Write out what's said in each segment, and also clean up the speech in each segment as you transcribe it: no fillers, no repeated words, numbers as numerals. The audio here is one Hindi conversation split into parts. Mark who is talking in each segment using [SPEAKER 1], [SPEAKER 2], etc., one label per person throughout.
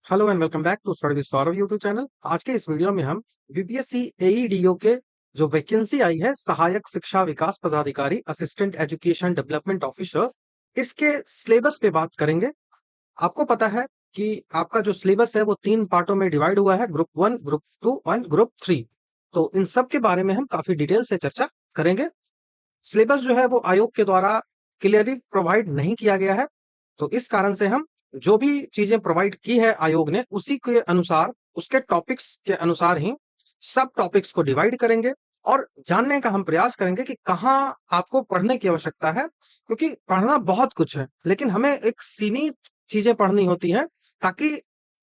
[SPEAKER 1] Hello and welcome back to study with Saurabh YouTube channel. आज के इस वीडियो में हम बीपीएससी एईडीओ के जो वैकेंसी आई है सहायक शिक्षा विकास पदाधिकारी असिस्टेंट एजुकेशन डेवलपमेंट ऑफिसर, इसके सिलेबस पे बात करेंगे। आपको पता है कि आपका जो सिलेबस है वो 3 पार्टों में डिवाइड हुआ है, ग्रुप 1, ग्रुप 2 और ग्रुप 3। तो इन सब के बारे में हम काफी डिटेल से चर्चा करेंगे। सिलेबस जो है वो आयोग के द्वारा क्लियरली प्रोवाइड नहीं किया गया है, तो इस कारण से हम जो भी चीजें प्रोवाइड की है आयोग ने उसी के अनुसार, उसके टॉपिक्स के अनुसार ही सब टॉपिक्स को डिवाइड करेंगे और जानने का हम प्रयास करेंगे कि कहाँ आपको पढ़ने की आवश्यकता है। क्योंकि पढ़ना बहुत कुछ है, लेकिन हमें एक सीमित चीजें पढ़नी होती है ताकि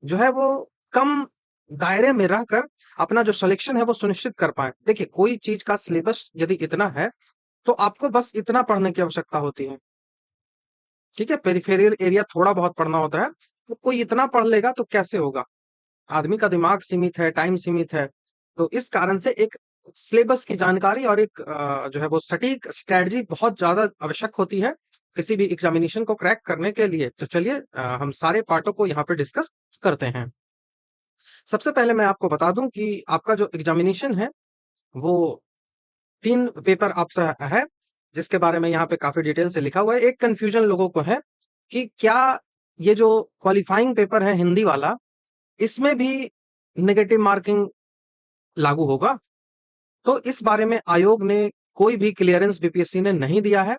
[SPEAKER 1] जो है वो कम दायरे में रहकर अपना जो सिलेक्शन है वो सुनिश्चित कर पाए। देखिए, कोई चीज का सिलेबस यदि इतना है तो आपको बस इतना पढ़ने की आवश्यकता होती है। ठीक है, पेरिफेरल एरिया थोड़ा बहुत पढ़ना होता है, तो कोई इतना पढ़ लेगा तो कैसे होगा। आदमी का दिमाग सीमित है, टाइम सीमित है, तो इस कारण से एक सिलेबस की जानकारी और एक जो है वो सटीक स्ट्रेटजी बहुत ज्यादा आवश्यक होती है किसी भी एग्जामिनेशन को क्रैक करने के लिए। तो चलिए हम सारे पार्टों को यहाँ पे डिस्कस करते हैं। सबसे पहले मैं आपको बता दूं कि आपका जो एग्जामिनेशन है वो 3 पेपर आपसे है, जिसके बारे में यहाँ पे काफी डिटेल से लिखा हुआ है। एक कंफ्यूजन लोगों को है कि क्या ये जो क्वालिफाइंग पेपर है हिंदी वाला, इसमें भी नेगेटिव मार्किंग लागू होगा। तो इस बारे में आयोग ने कोई भी क्लियरेंस बीपीएससी ने नहीं दिया है।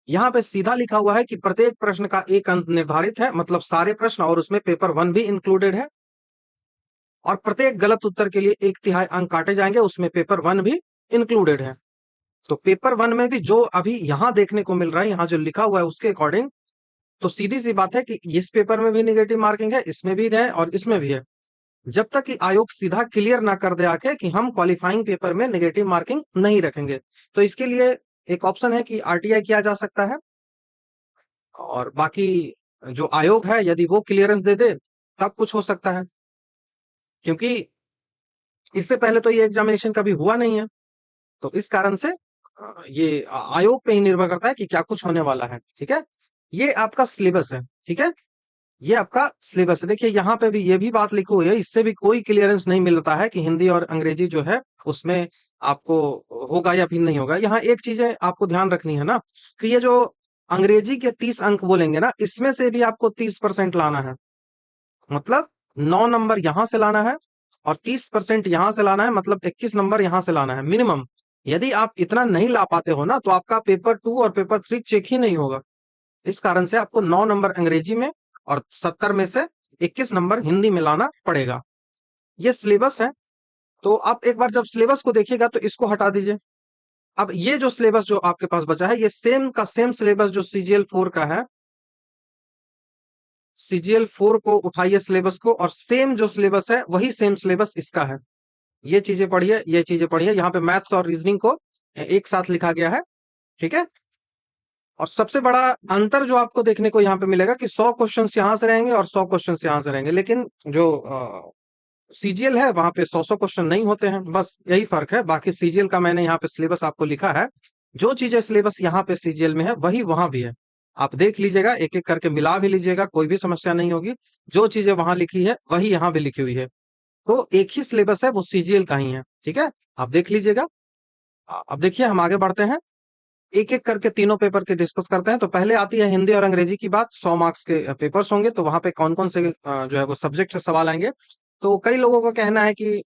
[SPEAKER 1] यहाँ पे सीधा लिखा हुआ है कि प्रत्येक प्रश्न का 1 अंक निर्धारित है, मतलब सारे प्रश्न और उसमें पेपर 1 भी इंक्लूडेड है। और प्रत्येक गलत उत्तर के लिए 1/3 अंक काटे जाएंगे, उसमें पेपर 1 भी इंक्लूडेड है। तो पेपर 1 में भी जो अभी यहाँ देखने को मिल रहा है, यहाँ जो लिखा हुआ है उसके अकॉर्डिंग, तो सीधी सी बात है कि इस पेपर में भी नेगेटिव मार्किंग है, इसमें भी है और इसमें भी है। जब तक कि आयोग सीधा क्लियर ना कर दे आके कि हम क्वालिफाइंग पेपर में नेगेटिव मार्किंग नहीं रखेंगे, तो इसके लिए एक ऑप्शन है कि आरटीआई किया जा सकता है। और बाकी जो आयोग है यदि वो क्लियरेंस दे दे तब कुछ हो सकता है, क्योंकि इससे पहले तो ये एग्जामिनेशन कभी हुआ नहीं है। तो इस कारण से ये आयोग पे ही निर्भर करता है कि क्या कुछ होने वाला है। ठीक है, ये आपका सिलेबस है। ठीक है, ये आपका सिलेबस है। देखिए, यहाँ पे भी ये भी बात लिखी हुई है, इससे भी कोई क्लियरेंस नहीं मिलता है कि हिंदी और अंग्रेजी जो है उसमें आपको होगा या फिर नहीं होगा। यहाँ एक चीज है आपको ध्यान रखनी है ना, कि ये जो अंग्रेजी के 30 अंक बोलेंगे ना, इसमें से भी आपको 30% लाना है। मतलब 9 नंबर यहाँ से लाना है और 30% यहाँ से लाना है, मतलब 21 नंबर यहाँ से लाना है मिनिमम। यदि आप इतना नहीं ला पाते हो ना, तो आपका पेपर 2 और पेपर 3 चेक ही नहीं होगा। इस कारण से आपको 9 नंबर अंग्रेजी में और 70 में से 21 नंबर हिंदी में लाना पड़ेगा। ये सिलेबस है। तो आप एक बार जब सिलेबस को देखिएगा तो इसको हटा दीजिए। अब ये जो सिलेबस जो आपके पास बचा है, ये सेम का सेम सिलेबस जो सीजीएल 4 का है, सीजीएल 4 को उठाइए सिलेबस को, और सेम जो सिलेबस है वही सेम सिलेबस इसका है। ये चीजें पढ़िए, ये चीजें पढ़िए। यहाँ पे मैथ्स और रीजनिंग को एक साथ लिखा गया है। ठीक है, और सबसे बड़ा अंतर जो आपको देखने को यहाँ पे मिलेगा कि 100 क्वेश्चंस यहाँ से रहेंगे और 100 क्वेश्चंस यहाँ से रहेंगे, लेकिन जो सीजीएल है वहां पे 100 क्वेश्चन नहीं होते हैं। बस यही फर्क है। बाकी सीजीएल का मैंने यहाँ पे सिलेबस आपको लिखा है, जो चीजें सिलेबस यहाँ पे सीजीएल में है वही वहां भी है। आप देख लीजिएगा, एक एक करके मिला भी लीजिएगा, कोई भी समस्या नहीं होगी। जो चीजें वहां लिखी है वही यहाँ भी लिखी हुई है। तो एक ही सिलेबस है, वो सीजीएल का ही है। ठीक है, आप देख लीजिएगा। अब देखिए, हम आगे बढ़ते हैं, एक एक करके तीनों पेपर के डिस्कस करते हैं। तो पहले आती है हिंदी और अंग्रेजी की बात। 100 मार्क्स के पेपर्स होंगे, तो वहां पे कौन कौन से जो है वो सब्जेक्ट से सवाल आएंगे। तो कई लोगों का कहना है कि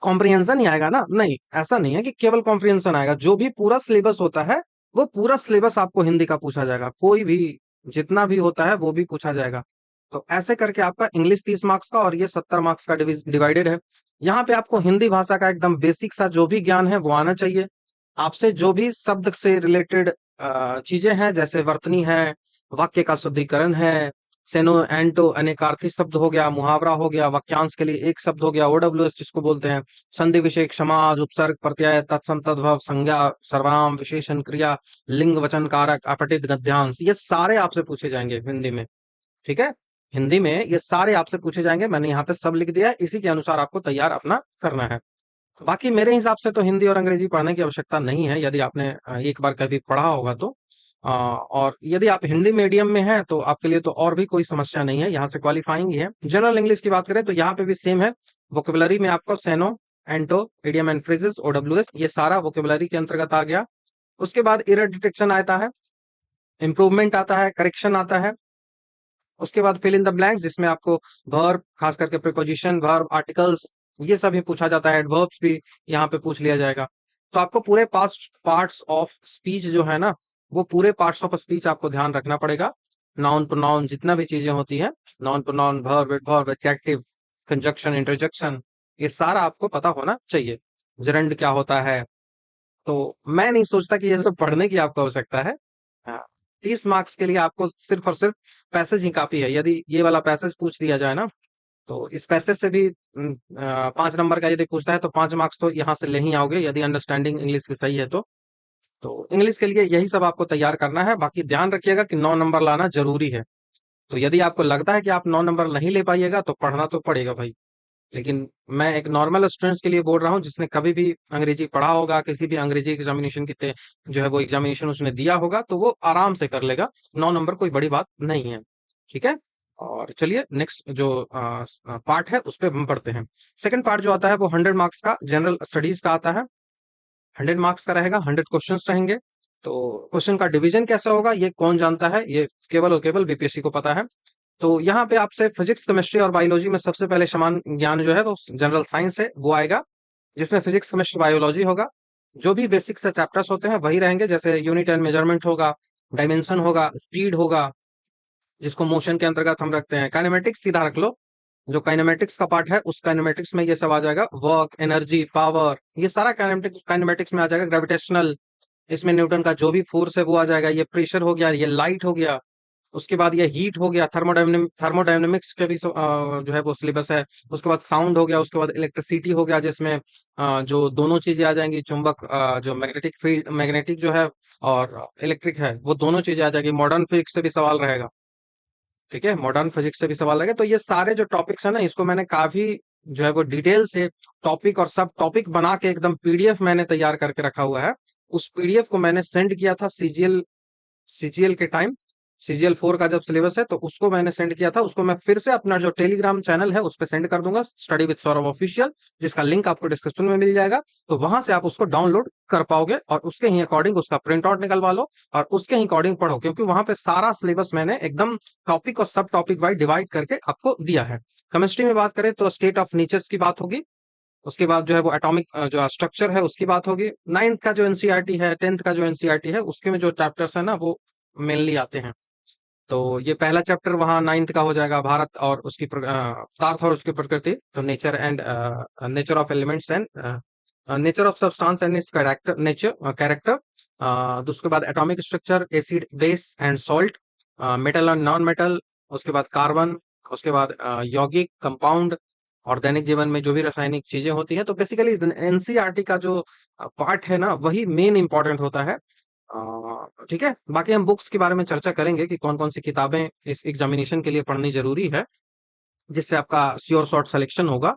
[SPEAKER 1] कॉम्प्रिहेंशन ही आएगा ना। नहीं, ऐसा नहीं है कि केवल कॉम्प्रिहेंशन आएगा। जो भी पूरा सिलेबस होता है वो पूरा सिलेबस आपको हिंदी का पूछा जाएगा। कोई भी जितना भी होता है वो भी पूछा जाएगा। तो ऐसे करके आपका इंग्लिश 30 मार्क्स का और ये 70 मार्क्स का डिवाइडेड है। यहाँ पे आपको हिंदी भाषा का एकदम बेसिक सा जो भी ज्ञान है वो आना चाहिए। आपसे जो भी शब्द से रिलेटेड चीजें हैं, जैसे वर्तनी है, वाक्य का शुद्धिकरण है, सेनो एंटो अनेकार्थी शब्द हो गया, मुहावरा हो गया, वाक्यांश के लिए एक शब्द हो गया, ओडब्ल्यूएस जिसको बोलते हैं, संधि विशेष समाज उपसर्ग प्रत्यय तत्सम तद्भव संज्ञा सर्वनाम विशेषण क्रिया लिंग वचन कारक अपठित गद्यांश, ये सारे आपसे पूछे जाएंगे हिंदी में। ठीक है, हिंदी में ये सारे आपसे पूछे जाएंगे। मैंने यहाँ पे सब लिख दिया है, इसी के अनुसार आपको तैयार अपना करना है। बाकी मेरे हिसाब से तो हिंदी और अंग्रेजी पढ़ने की आवश्यकता नहीं है, यदि आपने एक बार कभी पढ़ा होगा तो। और यदि आप हिंदी मीडियम में हैं तो आपके लिए तो और भी कोई समस्या नहीं है, यहाँ से क्वालिफाइंग ही है। जनरल इंग्लिश की बात करें तो यहाँ पे भी सेम है। वोकेबुलरी में आपको सेनो, एंटो, इडियम एंड फ्रेजेस, ओडब्ल्यूएस, ये सारा वोकेबुलरी के अंतर्गत आ गया। उसके बाद एरर डिटेक्शन आता है, इंप्रूवमेंट आता है, करेक्शन आता है। उसके बाद फिल इन द ब्लैंक्स, जिसमें आपको वर्ब, खास करके प्रीपोजिशन, वर्ब, आर्टिकल्स, ये सभी पूछा जाता है। एडवर्ब्स भी यहाँ पे पूछ लिया जाएगा। तो आपको पूरे पास्ट पार्ट्स ऑफ स्पीच जो है ना, वो पूरे पार्ट्स ऑफ स्पीच आपको ध्यान रखना पड़ेगा। नाउन प्रोनाउन जितना भी चीजें होती हैं, noun pronoun, verb, adverb, adjective, conjunction, interjection, ये सारा आपको पता होना चाहिए। जेरेंड क्या होता है, तो मैं नहीं सोचता कि ये सब पढ़ने की आपको आवश्यकता है। हाँ, 30 मार्क्स के लिए आपको सिर्फ और सिर्फ पैसेज ही काफी है। यदि ये वाला पैसेज पूछ दिया जाए ना, तो इस पैसेज से भी 5 नंबर का यदि पूछता है तो 5 मार्क्स तो यहाँ से ले ही आओगे, यदि अंडरस्टैंडिंग इंग्लिश की सही है तो इंग्लिश के लिए यही सब आपको तैयार करना है। बाकी ध्यान रखिएगा कि 9 नंबर लाना जरूरी है। तो यदि आपको लगता है कि आप 9 नंबर नहीं ले पाइएगा तो पढ़ना तो पड़ेगा भाई। लेकिन मैं एक नॉर्मल स्टूडेंट्स के लिए बोल रहा हूँ, जिसने कभी भी अंग्रेजी पढ़ा होगा, किसी भी अंग्रेजी एग्जामिनेशन की जो है वो एग्जामिनेशन उसने दिया होगा, तो वो आराम से कर लेगा। 9 नंबर कोई बड़ी बात नहीं है। ठीक है। और चलिए नेक्स्ट जो पार्ट है उस पर हम पढ़ते हैं। सेकंड पार्ट जो आता है वो 100 मार्क्स का जनरल स्टडीज का आता है। 100 मार्क्स का रहेगा, 100 क्वेश्चन रहेंगे। तो क्वेश्चन का डिवीजन कैसा होगा ये कौन जानता है, ये केवल और केवल बीपीएससी को पता है। तो यहाँ पे आपसे फिजिक्स, केमिस्ट्री और बायोलॉजी में सबसे पहले समान ज्ञान जो है वो जनरल साइंस है वो आएगा, जिसमें फिजिक्स, केमिस्ट्री, बायोलॉजी होगा। जो भी बेसिक से चैप्टर्स होते हैं वही रहेंगे, जैसे यूनिट एंड मेजरमेंट होगा, डायमेंशन होगा, स्पीड होगा, जिसको मोशन के अंतर्गत हम रखते हैं। काइनेमेटिक्स सीधा रख लो, जो काइनेमेटिक्स का पार्ट है उस काइनेमेटिक्स में ये सब आ जाएगा। वर्क, एनर्जी, पावर, ये सारा काइनेमेटिक्स में आ जाएगा। ग्रेविटेशनल, इसमें न्यूटन का जो भी फोर्स है वो आ जाएगा। ये प्रेशर हो गया, ये लाइट हो गया, उसके बाद ये हीट हो गया। थर्मोडायनेमिक्स के भी जो है वो सिलेबस है। उसके बाद साउंड हो गया, उसके बाद इलेक्ट्रिसिटी हो गया, जिसमें जो दोनों चीजें आ जाएंगी, चुंबक, जो मैग्नेटिक फील्ड, मैग्नेटिक जो है और इलेक्ट्रिक है, वो दोनों चीजें आ जाएगी। मॉडर्न फिजिक्स से भी सवाल रहेगा। ठीक है, मॉडर्न फिजिक्स से भी सवाल रहेगा। तो ये सारे जो टॉपिक्स है ना, इसको मैंने काफी जो है वो डिटेल से टॉपिक और सब टॉपिक बना के एकदम पीडीएफ मैंने तैयार करके रखा हुआ है। उस पीडीएफ को मैंने सेंड किया था सीजीएल के टाइम। सीजीएल 4 का जब सिलेबस है तो उसको मैंने सेंड किया था। उसको मैं फिर से अपना जो टेलीग्राम चैनल है उस पर सेंड कर दूंगा, स्टडी विद सौरभ ऑफिशियल, जिसका लिंक आपको डिस्क्रिप्शन में मिल जाएगा। तो वहां से आप उसको डाउनलोड कर पाओगे और उसके ही अकॉर्डिंग उसका प्रिंट आउट निकलवा लो और उसके ही अकॉर्डिंग पढ़ो, क्योंकि वहां पे सारा सिलेबस मैंने एकदम टॉपिक और सब टॉपिक वाइज डिवाइड करके आपको दिया है। केमिस्ट्री में बात करें तो स्टेट ऑफ नेचर्स की बात होगी। उसके बाद जो है वो एटॉमिक जो स्ट्रक्चर है उसकी बात होगी। 9th का जो एनसीईआरटी है, 10th का जो एनसीईआरटी है, उसके में जो चैप्टर्स है ना वो मेनली आते हैं। तो ये पहला चैप्टर वहाँ 9th का हो जाएगा, भारत और उसकी पदार्थ और उसकी प्रकृति, तो nature and nature of elements and nature of substance and it's character. उसके बाद atomic structure, acid, base and salt, metal and non metal, उसके बाद कार्बन, उसके बाद यौगिक, कंपाउंड, और दैनिक जीवन में जो भी रासायनिक चीजें होती हैं। तो बेसिकली एनसीईआरटी का जो पार्ट है ना वही मेन इंपॉर्टेंट होता है। ठीक है, बाकी हम बुक्स के बारे में चर्चा करेंगे कि कौन कौन सी किताबें इस एग्जामिनेशन के लिए पढ़नी जरूरी है, जिससे आपका श्योर शॉर्ट सिलेक्शन होगा।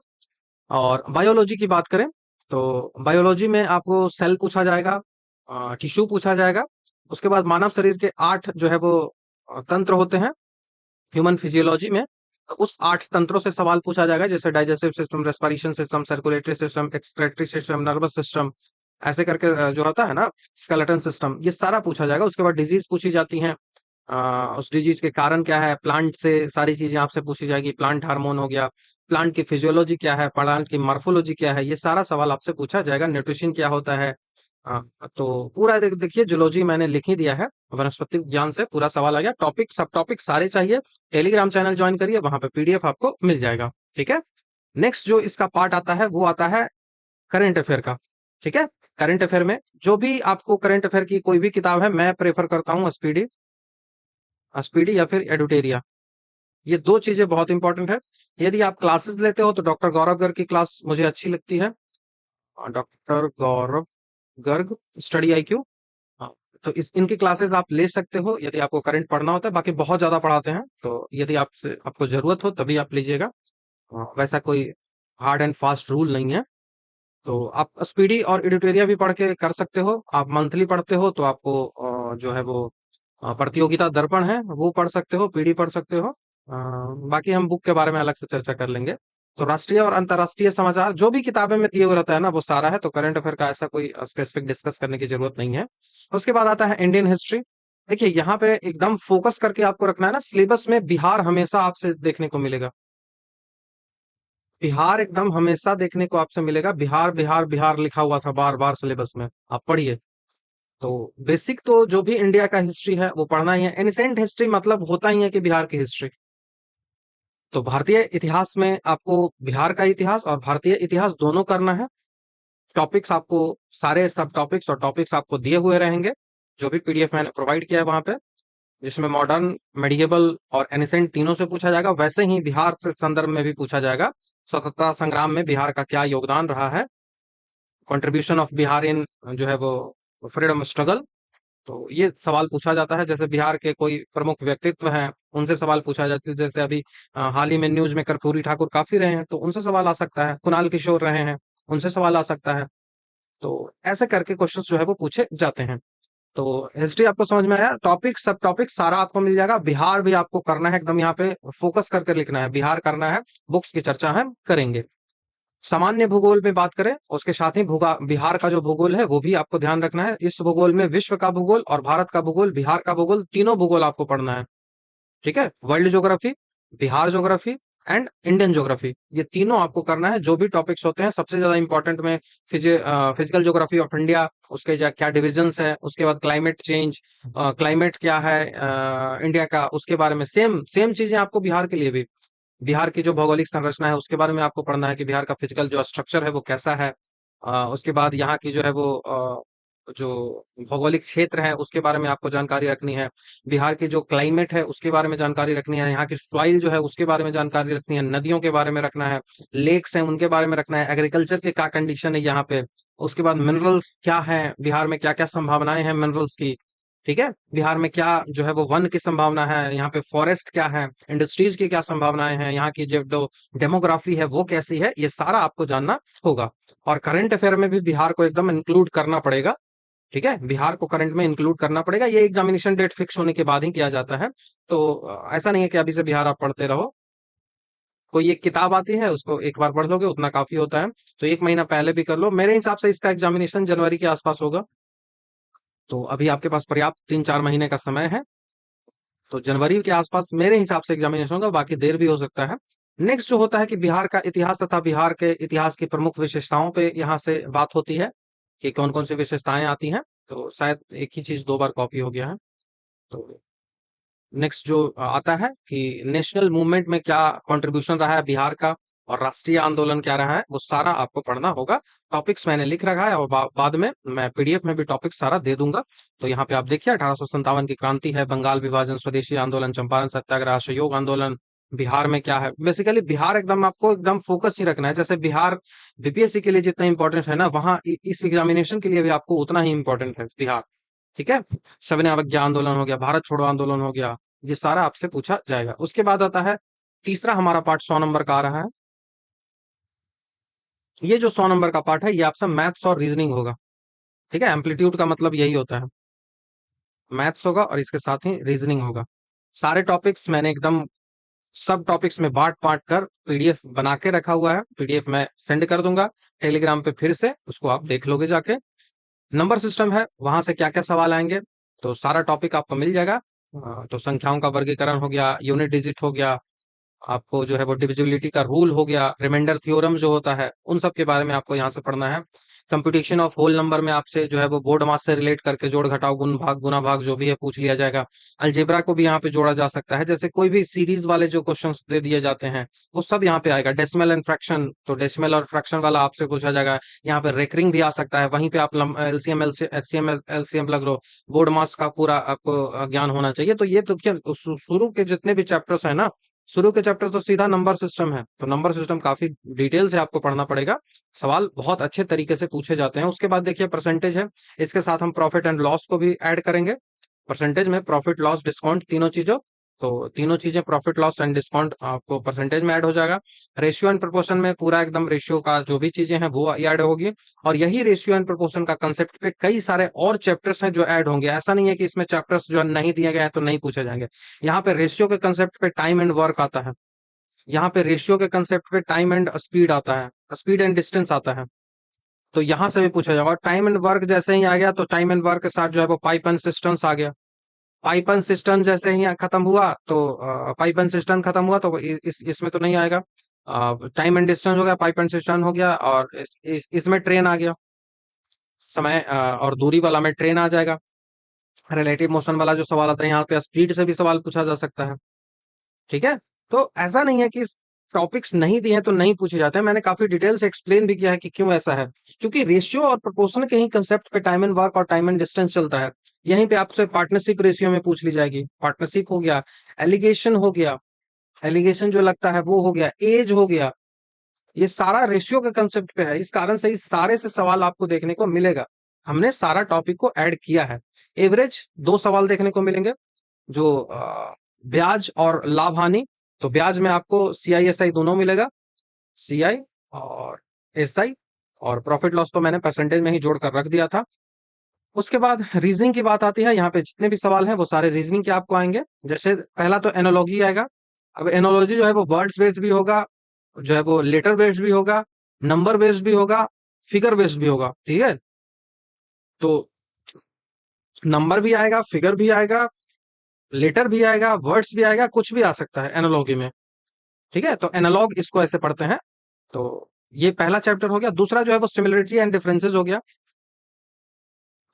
[SPEAKER 1] और बायोलॉजी की बात करें तो बायोलॉजी में आपको सेल पूछा जाएगा, टिश्यू पूछा जाएगा। उसके बाद मानव शरीर के 8 जो है वो तंत्र होते हैं ह्यूमन फिजियोलॉजी में। तो उस 8 तंत्रों से सवाल पूछा जाएगा, जैसे digestive system, respiration system, circulatory system, excretory system, nervous system, ऐसे करके जो होता है ना स्केलेटन सिस्टम, ये सारा पूछा जाएगा। उसके बाद डिजीज पूछी जाती हैं, उस डिजीज के कारण क्या है, प्लांट से सारी चीजें आपसे पूछी जाएगी। प्लांट हार्मोन हो गया, प्लांट की फिजियोलॉजी क्या है, प्लांट की मॉर्फोलॉजी क्या है, ये सारा सवाल आपसे पूछा जाएगा। न्यूट्रिशन क्या होता है। अ, तो पूरा देखिए जूलॉजी मैंने लिख ही दिया है, वनस्पति ज्ञान से पूरा सवाल आ गया। टॉपिक सब टॉपिक सारे चाहिए, टेलीग्राम चैनल ज्वाइन करिए, वहां पे पीडीएफ आपको मिल जाएगा। ठीक है। नेक्स्ट जो इसका पार्ट आता है वो आता है करंट अफेयर का। ठीक है, करंट अफेयर में जो भी आपको करंट अफेयर की कोई भी किताब है, मैं प्रेफर करता हूँ स्पीडी, स्पीडी या फिर एडुटेरिया। ये दो चीजें बहुत इंपॉर्टेंट है। यदि आप क्लासेस लेते हो तो डॉक्टर गौरव गर्ग की क्लास मुझे अच्छी लगती है। डॉक्टर गौरव गर्ग, स्टडी IQ। हाँ, तो इस इनकी क्लासेस आप ले सकते हो यदि आपको करंट पढ़ना होता है। बाकी बहुत ज्यादा पढ़ाते हैं, तो यदि आपसे आपको जरूरत हो तभी आप लीजिएगा। वैसा कोई हार्ड एंड फास्ट रूल नहीं है। तो आप स्पीडी और एडिटोरिया भी पढ़ के कर सकते हो। आप मंथली पढ़ते हो तो आपको जो है वो प्रतियोगिता दर्पण है वो पढ़ सकते हो, पीडी पढ़ सकते हो। बाकी हम बुक के बारे में अलग से चर्चा कर लेंगे। तो राष्ट्रीय और अंतर्राष्ट्रीय समाचार जो भी किताबें में दिए हुए रहता है ना वो सारा है, तो करंट अफेयर का ऐसा कोई स्पेसिफिक डिस्कस करने की जरूरत नहीं है। उसके बाद आता है इंडियन हिस्ट्री। देखिए यहाँ पे एकदम फोकस करके आपको रखना है ना, सिलेबस में बिहार हमेशा आपसे देखने को मिलेगा। बिहार एकदम हमेशा देखने को आपसे मिलेगा, बिहार बिहार बिहार लिखा हुआ था बार बार सिलेबस में, आप पढ़िए। तो बेसिक तो जो भी इंडिया का हिस्ट्री है वो पढ़ना ही है। एनिसेंट हिस्ट्री मतलब होता ही है कि बिहार की हिस्ट्री। तो भारतीय इतिहास में आपको बिहार का इतिहास और भारतीय इतिहास दोनों करना है। टॉपिक्स आपको, सारे सब टॉपिक्स और टॉपिक्स आपको दिए हुए रहेंगे, जो भी पीडीएफ मैंने प्रोवाइड किया है वहां पे, जिसमें मॉडर्न, मेडिएवल और एनिसेंट तीनों से पूछा जाएगा। वैसे ही बिहार से संदर्भ में भी पूछा जाएगा, स्वतंत्रता संग्राम में बिहार का क्या योगदान रहा है, कंट्रीब्यूशन ऑफ बिहार इन, जो है वो फ्रीडम स्ट्रगल। तो ये सवाल पूछा जाता है। जैसे बिहार के कोई प्रमुख व्यक्तित्व हैं उनसे सवाल पूछा जाता है, जैसे अभी हाल ही में न्यूज में कर्पूरी ठाकुर काफी रहे हैं तो उनसे सवाल आ सकता है, कुणाल किशोर रहे हैं उनसे सवाल आ सकता है। तो ऐसे करके क्वेश्चंस जो है वो पूछे जाते हैं। तो हिस्ट्री आपको समझ में आया, टॉपिक सब टॉपिक सारा आपको मिल जाएगा। बिहार भी आपको करना है, एकदम यहाँ पे फोकस करके लिखना है, बिहार करना है। बुक्स की चर्चा हम करेंगे। सामान्य भूगोल में बात करें उसके साथ ही भूगा बिहार का जो भूगोल है वो भी आपको ध्यान रखना है। इस भूगोल में विश्व का भूगोल और भारत का भूगोल, बिहार का भूगोल, तीनों भूगोल आपको पढ़ना है। ठीक है, world geography, Bihar geography and Indian geography, ये तीनों आपको करना है। जो भी टॉपिक्स होते हैं सबसे ज्यादा इंपॉर्टेंट में फिजिकल ज्योग्राफी ऑफ इंडिया, उसके क्या डिविजन्स है, उसके बाद क्लाइमेट चेंज, क्लाइमेट क्या है इंडिया का, उसके बारे में सेम सेम चीजें आपको बिहार के लिए भी। बिहार की जो भौगोलिक संरचना है उसके बारे में आपको पढ़ना है कि बिहार का फिजिकल जो स्ट्रक्चर है वो कैसा है। उसके बाद यहाँ की जो है वो जो भौगोलिक क्षेत्र है उसके बारे में आपको जानकारी रखनी है। बिहार की जो क्लाइमेट है उसके बारे में जानकारी रखनी है। यहाँ की सॉइल जो है उसके बारे में जानकारी रखनी है। नदियों के बारे में रखना है, लेक्स हैं उनके बारे में रखना है, एग्रीकल्चर के क्या कंडीशन है यहाँ पे। उसके बाद मिनरल्स क्या है बिहार में, क्या क्या संभावनाएं हैं मिनरल्स की। ठीक है, बिहार में क्या जो है वो वन की संभावना है, यहाँ पे फॉरेस्ट क्या है, इंडस्ट्रीज की क्या संभावनाएं हैं, यहाँ की जो डेमोग्राफी है वो कैसी है, ये सारा आपको जानना होगा। और करंट अफेयर में भी बिहार को एकदम इंक्लूड करना पड़ेगा। ठीक है, बिहार को करंट में इंक्लूड करना पड़ेगा। ये एग्जामिनेशन डेट फिक्स होने के बाद ही किया जाता है। तो ऐसा नहीं है कि अभी से बिहार आप पढ़ते रहो। कोई एक किताब आती है उसको एक बार पढ़ लोगे उतना काफी होता है। तो एक महीना पहले भी कर लो, मेरे हिसाब से इसका एग्जामिनेशन जनवरी के आसपास होगा। तो अभी आपके पास पर्याप्त 3-4 महीने का समय है। तो जनवरी के आसपास मेरे हिसाब से एग्जामिनेशन होगा, बाकी देर भी हो सकता है। नेक्स्ट जो होता है कि बिहार का इतिहास तथा बिहार के इतिहास की प्रमुख विशेषताओं पे यहाँ से बात होती है कि कौन कौन सी विशेषताएं आती हैं। तो शायद एक ही चीज दो बार कॉपी हो गया है। तो नेक्स्ट जो आता है कि नेशनल मूवमेंट में क्या कंट्रीब्यूशन रहा है बिहार का, और राष्ट्रीय आंदोलन क्या रहा है, वो सारा आपको पढ़ना होगा। टॉपिक्स मैंने लिख रखा है और बाद में मैं पीडीएफ में भी टॉपिक सारा दे दूंगा। तो यहाँ पे आप देखिए 1857 की क्रांति है, बंगाल विभाजन, स्वदेशी आंदोलन, चंपारण सत्याग्रह, असहयोग आंदोलन। बिहार में क्या है, बेसिकली बिहार एकदम आपको एकदम फोकस ही रखना है। जैसे बिहार बीपीएससी के लिए जितना इंपॉर्टेंट है ना, वहां इस एग्जामिनेशन के लिए भी आपको उतना ही इंपॉर्टेंट है बिहार। ठीक है, सविनय अवज्ञा आंदोलन हो गया, भारत छोड़ो आंदोलन हो गया, ये सारा आपसे पूछा जाएगा। उसके बाद आता है तीसरा हमारा पार्ट 100 नंबर का आ रहा है। ये जो 100 नंबर का पार्ट है ये आपसे मैथ्स और रीजनिंग होगा। ठीक है, एम्पलीट्यूड का मतलब यही होता है, मैथ्स होगा और इसके साथ ही रीजनिंग होगा। सारे टॉपिक्स मैंने एकदम सब टॉपिक्स में बांट बांट कर पीडीएफ बना के रखा हुआ है। पीडीएफ मैं सेंड कर दूंगा टेलीग्राम पे, फिर से उसको आप देख लोगे जाके। नंबर सिस्टम है, वहां से क्या क्या सवाल आएंगे तो सारा टॉपिक आपको मिल जाएगा। तो संख्याओं का वर्गीकरण हो गया, यूनिट डिजिट हो गया, आपको जो है वो डिविजिबिलिटी का रूल हो गया, रिमाइंडर थ्योरम जो होता है उन सब के बारे में आपको यहाँ से पढ़ना है। कंप्यूटेशन ऑफ होल नंबर में आपसे जो है वो बोर्ड मास से रिलेट करके जोड़ घटाव गुण भाग गुना भाग जो भी है पूछ लिया जाएगा। अलजेब्रा को भी यहाँ पे जोड़ा जा सकता है, जैसे कोई भी सीरीज वाले जो क्वेश्चंस दे दिए जाते हैं वो सब यहाँ पे आएगा। डेसिमल एंड फ्रैक्शन, तो डेसिमल और फ्रैक्शन वाला आपसे पूछा जाएगा। यहाँ पे रेकरिंग भी आ सकता है, वहीं पे आप एलसीएम एलसीएम एलसीएम लग लो। बोर्ड मास का पूरा आपको ज्ञान होना चाहिए। तो ये तो क्या शुरू के जितने भी चैप्टर्स है ना, शुरू के चैप्टर तो सीधा नंबर सिस्टम है, तो नंबर सिस्टम काफी डिटेल से आपको पढ़ना पड़ेगा। सवाल बहुत अच्छे तरीके से पूछे जाते हैं। उसके बाद देखिए परसेंटेज है, इसके साथ हम प्रॉफिट एंड लॉस को भी ऐड करेंगे। परसेंटेज में प्रॉफिट लॉस डिस्काउंट तीनों चीजों तो तीनों चीजें प्रॉफिट लॉस एंड डिस्काउंट आपको परसेंटेज में ऐड हो जाएगा। रेशियो एंड प्रोपोर्शन में पूरा एकदम रेशियो का जो भी चीजें हैं वो ऐड होगी। और यही रेशियो एंड प्रोपोर्शन का कंसेप्ट पे कई सारे और चैप्टर्स हैं जो ऐड होंगे। ऐसा नहीं है कि इसमें चैप्टर्स जो नहीं दिए गए हैं तो नहीं पूछे जाएंगे। यहाँ पे रेशियो के कंसेप्ट पे टाइम एंड वर्क आता है। यहाँ पे रेशियो के कंसेप्ट पे टाइम एंड स्पीड आता है, स्पीड एंड डिस्टेंस आता है। तो यहाँ से भी पूछा जाएगा। टाइम एंड वर्क जैसे ही आ गया तो टाइम एंड वर्क के साथ जो है वो पाइप एंड सिस्टम्स आ गया। पाइप एंड सिस्टम जैसे ही खत्म हुआ तो पाइप एंड सिस्टम खत्म हुआ तो इसमें तो नहीं आएगा। टाइम एंड डिस्टेंस हो गया, पाइप एंड सिस्टम हो गया, और इसमें ट्रेन आ गया। समय और दूरी वाला में ट्रेन आ जाएगा। रिलेटिव मोशन वाला जो सवाल आता है यहाँ पे स्पीड से भी सवाल पूछा जा सकता है। ठीक है। तो ऐसा नहीं है कि टॉपिक्स नहीं दिए हैं तो नहीं पूछे जाते हैं। मैंने काफी डिटेल से एक्सप्लेन भी किया है कि क्यों ऐसा है। क्योंकि रेशियो और प्रोपोर्शन के ही कंसेप्ट पे टाइम एंड वर्क और टाइम एंड डिस्टेंस चलता है। यहीं पे आपसे पार्टनरशिप रेशियो में पूछ ली जाएगी। पार्टनरशिप हो गया, एलिगेशन हो गया, एलिगेशन जो लगता है वो हो गया, एज हो गया। ये सारा रेशियो के कंसेप्ट पे है। इस कारण से इस सारे से सवाल आपको देखने को मिलेगा। हमने सारा टॉपिक को ऐड किया है। एवरेज 2 सवाल देखने को मिलेंगे, जो ब्याज और लाभ हानि। तो ब्याज में आपको CI SI दोनों मिलेगा, CI और SI। और प्रॉफिट लॉस तो मैंने परसेंटेज में ही जोड़कर रख दिया था। उसके बाद रीजनिंग की बात आती है। यहाँ पे जितने भी सवाल हैं वो सारे रीजनिंग के आपको आएंगे। जैसे पहला तो एनोलॉजी आएगा। अब एनोलॉजी जो है वो वर्ड्स बेस्ड भी होगा, जो है वो लेटर बेस्ड भी होगा, नंबर बेस्ड भी होगा, फिगर बेस्ड भी होगा। ठीक है। तो नंबर भी आएगा, फिगर भी आएगा, लेटर भी आएगा, वर्ड्स भी आएगा, कुछ भी आ सकता है एनालॉगी में। ठीक है। तो एनालॉग इसको ऐसे पढ़ते हैं। तो ये पहला चैप्टर हो गया। दूसरा जो है वो सिमिलरिटी एंड डिफरेंसेस हो गया।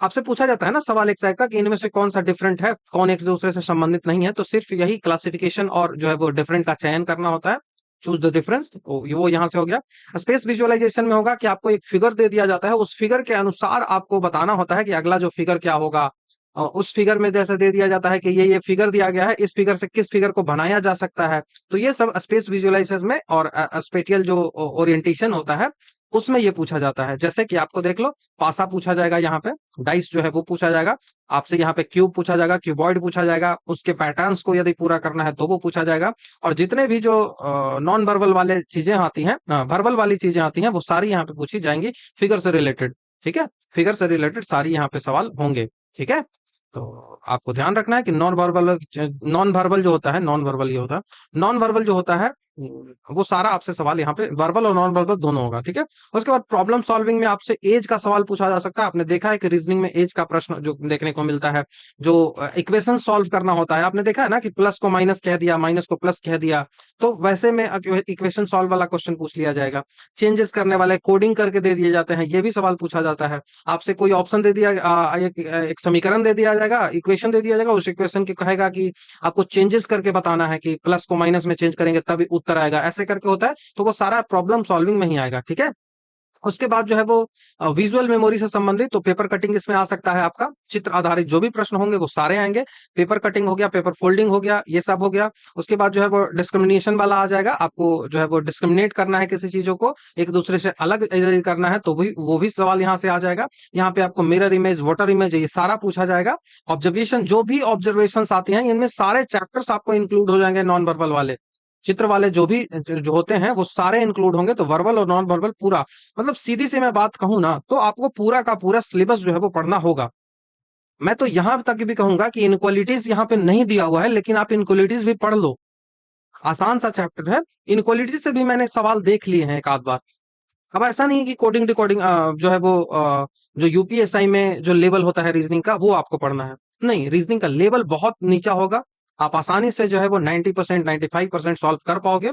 [SPEAKER 1] आपसे पूछा जाता है ना सवाल एक टाइप का कि इनमें से कौन सा डिफरेंट है, कौन एक दूसरे से संबंधित नहीं है। तो सिर्फ यही क्लासिफिकेशन और जो है वो डिफरेंट का चयन करना होता है। चूज द डिफरेंस, वो यहां से हो गया। स्पेस विजुअलाइजेशन में होगा कि आपको एक फिगर दे दिया जाता है, उस फिगर के अनुसार आपको बताना होता है कि अगला जो फिगर क्या होगा। उस फिगर में जैसे दे दिया जाता है कि ये फिगर दिया गया है, इस फिगर से किस फिगर को बनाया जा सकता है। तो ये सब स्पेस विजुअलाइजेशन में और स्पेटियल जो ओरिएंटेशन होता है उसमें ये पूछा जाता है। जैसे कि आपको देख लो, पासा पूछा जाएगा, यहाँ पे डाइस जो है वो पूछा जाएगा आपसे, यहाँ पे क्यूब पूछा जाएगा, क्यूबॉइड पूछा जाएगा, उसके पैटर्न्स को यदि पूरा करना है तो वो पूछा जाएगा। और जितने भी जो नॉन वर्बल वाले चीजें आती हैं, वर्बल वाली चीजें आती हैं, वो सारी यहाँ पे पूछी जाएंगी फिगर से रिलेटेड। ठीक है। फिगर से रिलेटेड सारी यहाँ पे सवाल होंगे। ठीक है। तो आपको ध्यान रखना है कि नॉन वर्बल जो होता है, नॉन वर्बल ये होता है, नॉन वर्बल जो होता है वो सारा आपसे सवाल यहाँ पे वर्बल और नॉन वर्बल दोनों होगा। ठीक है। उसके बाद प्रॉब्लम सॉल्विंग में आपसे एज का सवाल पूछा जा सकता है। आपने देखा है कि रीजनिंग में एज का प्रश्न जो देखने को मिलता है, जो इक्वेशन सॉल्व करना होता है, आपने देखा है ना कि प्लस को माइनस कह दिया, माइनस को प्लस कह दिया। तो वैसे में इक्वेशन सॉल्व वाला क्वेश्चन पूछ लिया जाएगा। चेंजेस करने वाले कोडिंग करके दे दिए जाते हैं, ये भी सवाल पूछा जाता है। आपसे कोई ऑप्शन दे दिया, एक समीकरण दे दिया जाएगा, इक्वेशन दे दिया जाएगा, उस इक्वेशन की कहेगा कि आपको चेंजेस करके बताना है कि प्लस को माइनस में चेंज करेंगे तभी उत्तर आएगा, ऐसे करके होता है। तो वो सारा प्रॉब्लम सॉल्विंग में ही आएगा। ठीक है। उसके बाद जो है वो विजुअल मेमोरी से संबंधित, तो पेपर कटिंग इसमें आ सकता है। आपका चित्र आधारित जो भी प्रश्न होंगे वो सारे आएंगे। पेपर कटिंग हो गया, पेपर फोल्डिंग हो गया, ये सब हो गया। उसके बाद जो है वो डिस्क्रिमिनेशन वाला आ जाएगा। आपको जो है वो डिस्क्रिमिनेट करना है किसी चीजों को, एक दूसरे से अलग यदि करना है तो भी वो भी सवाल यहाँ से आ जाएगा। यहाँ पे आपको मिरर इमेज, वाटर इमेज, ये सारा पूछा जाएगा। ऑब्जर्वेशन, जो भी ऑब्जर्वेशन आती हैं इनमें सारे चैप्टर्स आपको इंक्लूड हो जाएंगे। नॉन वर्बल वाले चित्र वाले जो भी जो होते हैं वो सारे इंक्लूड होंगे। तो वर्बल और नॉन वर्बल पूरा, मतलब सीधी सी मैं बात कहूं ना तो आपको पूरा का पूरा सिलेबस जो है वो पढ़ना होगा। मैं तो यहां तक भी कहूंगा कि इनक्वालिटीज यहाँ पे नहीं दिया हुआ है, लेकिन आप इनक्वालिटीज भी पढ़ लो। आसान सा चैप्टर है। इनक्वालिटीज से भी मैंने सवाल देख लिए हैं एक आध बार। अब ऐसा नहीं है कि कोडिंग डिकोडिंग जो है वो जो यूपीएसआई में जो लेवल होता है रीजनिंग का वो आपको पढ़ना है। नहीं, रीजनिंग का लेवल बहुत नीचा होगा। आप आसानी से जो है वो 90%, 95% सॉल्व कर पाओगे।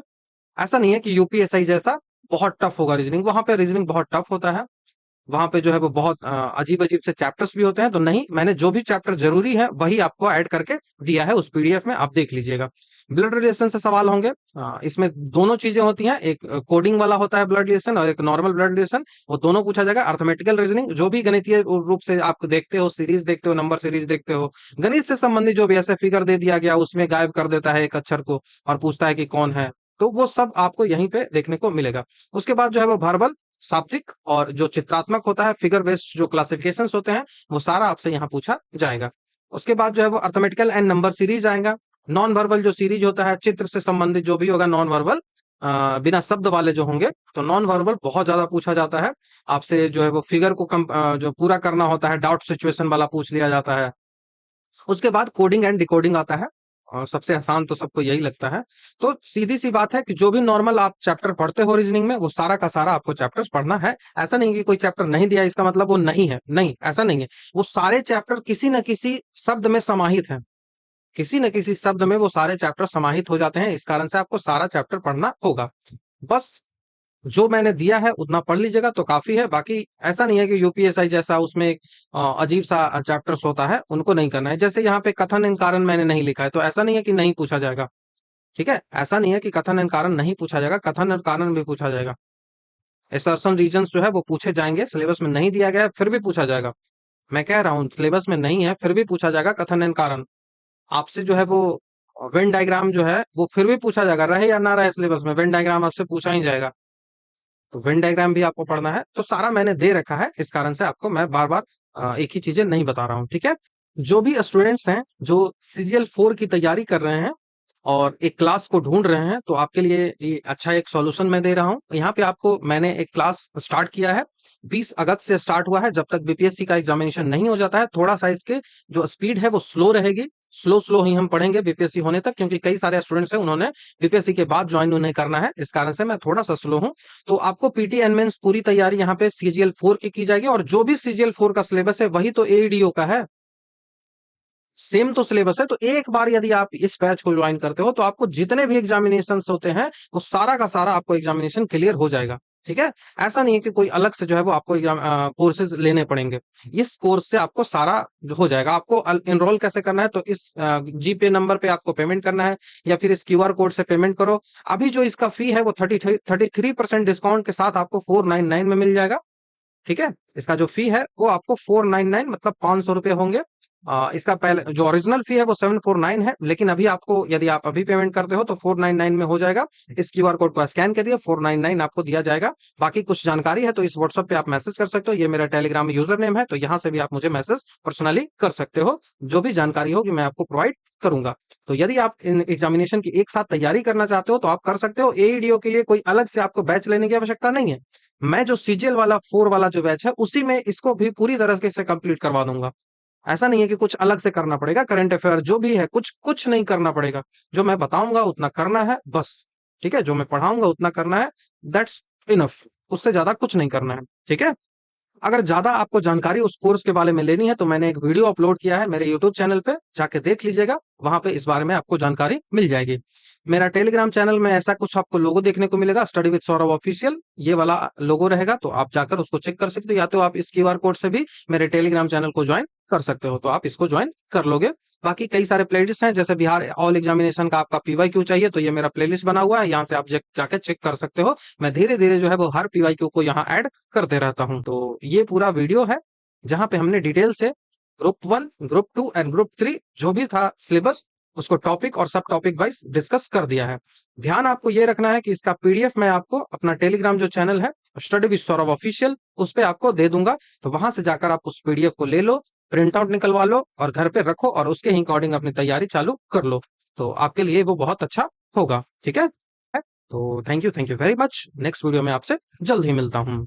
[SPEAKER 1] ऐसा नहीं है कि यूपीएसआई जैसा बहुत टफ होगा रीजनिंग। वहां पे रीजनिंग बहुत टफ होता है। वहां पे जो है वो बहुत अजीब अजीब से चैप्टर्स भी होते हैं। तो नहीं, मैंने जो भी चैप्टर जरूरी है वही आपको ऐड करके दिया है उस पीडीएफ में, आप देख लीजिएगा। ब्लड रिलेशन से सवाल होंगे। इसमें दोनों चीजें होती हैं, एक कोडिंग वाला होता है ब्लड रिलेशन और एक नॉर्मल ब्लड रिलेशन, वो दोनों पूछा जाएगा। अर्थमेटिकल रीजनिंग, जो भी गणितीय रूप से आप देखते हो, सीरीज देखते हो, नंबर सीरीज देखते हो, गणित से संबंधित जो भी ऐसे फिगर दे दिया गया उसमें गायब कर देता है एक अक्षर को और पूछता है कि कौन है, तो वो सब आपको यहीं पे देखने को मिलेगा। उसके बाद जो है वो वर्बल, शाब्दिक और जो चित्रात्मक होता है, फिगर बेस्ड जो क्लासिफिकेशंस होते हैं, वो सारा आपसे यहाँ पूछा जाएगा। उसके बाद जो है वो अर्थमेटिकल एंड नंबर सीरीज आएगा। नॉन वर्बल जो सीरीज होता है, चित्र से संबंधित जो भी होगा नॉन वर्बल, बिना शब्द वाले जो होंगे, तो नॉन वर्बल बहुत ज्यादा पूछा जाता है आपसे। जो है वो फिगर को जो पूरा करना होता है, डाउट सिचुएशन वाला पूछ लिया जाता है। उसके बाद कोडिंग एंड डिकोडिंग आता है, और सबसे आसान तो सबको यही लगता है। तो सीधी सी बात है कि जो भी नॉर्मल आप चैप्टर पढ़ते हो रीजनिंग में, वो सारा का सारा आपको चैप्टर्स पढ़ना है। ऐसा नहीं कि कोई चैप्टर नहीं दिया इसका मतलब वो नहीं है, नहीं, ऐसा नहीं है। वो सारे चैप्टर किसी न किसी शब्द में समाहित है, किसी न किसी शब्द में वो सारे चैप्टर समाहित हो जाते हैं। इस कारण से आपको सारा चैप्टर पढ़ना होगा। बस जो मैंने दिया है उतना पढ़ लीजिएगा तो काफी है। बाकी ऐसा नहीं है कि यूपीएसआई जैसा उसमें एक अजीब सा चैप्टर्स होता है, उनको नहीं करना है। जैसे यहाँ पे कथन एंड कारण मैंने नहीं लिखा है, तो ऐसा नहीं है कि नहीं पूछा जाएगा। ठीक है, ऐसा नहीं है कि कथन एंड कारण नहीं पूछा जाएगा, कथन और कारण भी पूछा जाएगा। असर्शन रीजंस जो है वो पूछे जाएंगे, सिलेबस में नहीं दिया गया है फिर भी पूछा जाएगा। मैं कह रहा हूँ सिलेबस में नहीं है फिर भी पूछा जाएगा कथन एंड कारण। आपसे जो है वो वेन डायग्राम जो है वो फिर भी पूछा जाएगा, रहे या ना रहे सिलेबस में, वेन डायग्राम आपसे पूछा ही जाएगा। तो वेन डायग्राम भी आपको पढ़ना है। तो सारा मैंने दे रखा है, इस कारण से आपको मैं बार बार एक ही चीजें नहीं बता रहा हूँ। ठीक है, जो भी स्टूडेंट्स हैं जो CGL 4 की तैयारी कर रहे हैं और एक क्लास को ढूंढ रहे हैं, तो आपके लिए ये अच्छा एक सॉल्यूशन मैं दे रहा हूँ। यहाँ पे आपको मैंने एक क्लास स्टार्ट किया है, 20 अगस्त से स्टार्ट हुआ है। जब तक बीपीएससी का एग्जामिनेशन नहीं हो जाता है, थोड़ा सा इसके जो स्पीड है वो स्लो रहेगी। स्लो स्लो ही हम पढ़ेंगे बीपीएससी होने तक, क्योंकि कई सारे स्टूडेंट्स हैं उन्होंने बीपीएससी के बाद ज्वाइन उन्हें करना है, इस कारण से मैं थोड़ा सा स्लो हूँ। तो आपको पीटी एंड मेंस पूरी तैयारी यहाँ पे CGL 4 की जाएगी, और जो भी CGL 4 का सिलेबस है वही तो एईडीओ का है, सेम तो सिलेबस है। तो एक बार यदि आप इस बैच को ज्वाइन करते हो तो आपको जितने भी एग्जामिनेशन होते हैं वो सारा का सारा आपको एग्जामिनेशन क्लियर हो जाएगा। ठीक है, ऐसा नहीं है कि कोई अलग से जो है वो आपको कोर्सेज लेने पड़ेंगे। इस कोर्स से आपको सारा हो जाएगा। आपको एनरोल कैसे करना है, तो इस जीपे नंबर पे आपको पेमेंट करना है, या फिर इस क्यूआर कोड से पेमेंट करो। अभी जो इसका फी है वो 33% डिस्काउंट के साथ आपको 499 में मिल जाएगा। ठीक है, इसका जो फी है वो आपको 499 मतलब 500 रुपए होंगे। इसका पहले जो ओरिजिनल फी है वो 749 है, लेकिन अभी आपको यदि आप अभी पेमेंट करते हो तो 499 में हो जाएगा। इस क्यूआर कोड को स्कैन करिए, 499 आपको दिया जाएगा। बाकी कुछ जानकारी है तो इस व्हाट्सएप पे आप मैसेज कर सकते हो, ये मेरा टेलीग्राम यूजर नेम है, तो यहाँ से भी आप मुझे मैसेज पर्सनली कर सकते हो। जो भी जानकारी होगी मैं आपको प्रोवाइड करूंगा। तो यदि आप इन एग्जामिनेशन की एक साथ तैयारी करना चाहते हो तो आप कर सकते हो। एईडीओ के लिए कोई अलग से आपको बैच लेने की आवश्यकता नहीं है। मैं जो सीजीएल वाला 4 वाला जो बैच है उसी में इसको भी पूरी तरह से कंप्लीट करवा दूंगा। ऐसा नहीं है कि कुछ अलग से करना पड़ेगा, करंट अफेयर जो भी है कुछ कुछ नहीं करना पड़ेगा। जो मैं बताऊंगा उतना करना है बस। ठीक है, जो मैं पढ़ाऊंगा उतना करना है, दैट्स इनफ। उससे ज्यादा कुछ नहीं करना है। ठीक है, अगर ज्यादा आपको जानकारी उस कोर्स के बारे में लेनी है तो मैंने एक वीडियो अपलोड किया है मेरे यूट्यूब चैनल पे, जाके देख लीजिएगा। वहां पे इस बारे में आपको जानकारी मिल जाएगी। मेरा टेलीग्राम चैनल में ऐसा कुछ आपको लोगो देखने को मिलेगा, स्टडी विद सौरभ ऑफिशियल, ये वाला लोगो रहेगा, तो आप जाकर उसको चेक कर सकते हो। या तो आप इस क्यूआर कोड से भी मेरे टेलीग्राम चैनल को ज्वाइन कर सकते हो, तो आप इसको ज्वाइन कर लोगे। बाकी कई सारे प्लेलिस्ट हैं, जैसे बिहार ऑल एग्जामिनेशन का आपका पीवाईक्यू चाहिए तो ये मेरा प्लेलिस्ट बना हुआ है, यहाँ से आप जाके चेक कर सकते हो। मैं धीरे धीरे जो है वो हर पीवाईक्यू को यहाँ ऐड करते रहता हूँ। तो ये पूरा वीडियो है जहां पे हमने डिटेल से ग्रुप 1, ग्रुप 2 एंड ग्रुप 3 जो भी था सिलेबस, उसको टॉपिक और सब टॉपिक वाइज डिस्कस कर दिया है। ध्यान आपको ये रखना है कि इसका पीडीएफ मैं आपको अपना टेलीग्राम जो चैनल है स्टडी विद सौरभ ऑफिशियल, उस पे आपको दे दूंगा। तो वहां से जाकर आप उस पीडीएफ को ले लो, प्रिंट आउट निकलवा लो और घर पे रखो, और उसके ही अकॉर्डिंग अपनी तैयारी चालू कर लो। तो आपके लिए वो बहुत अच्छा होगा। ठीक है, तो thank you very much. Next video में आपसे जल्द ही मिलता हूँ।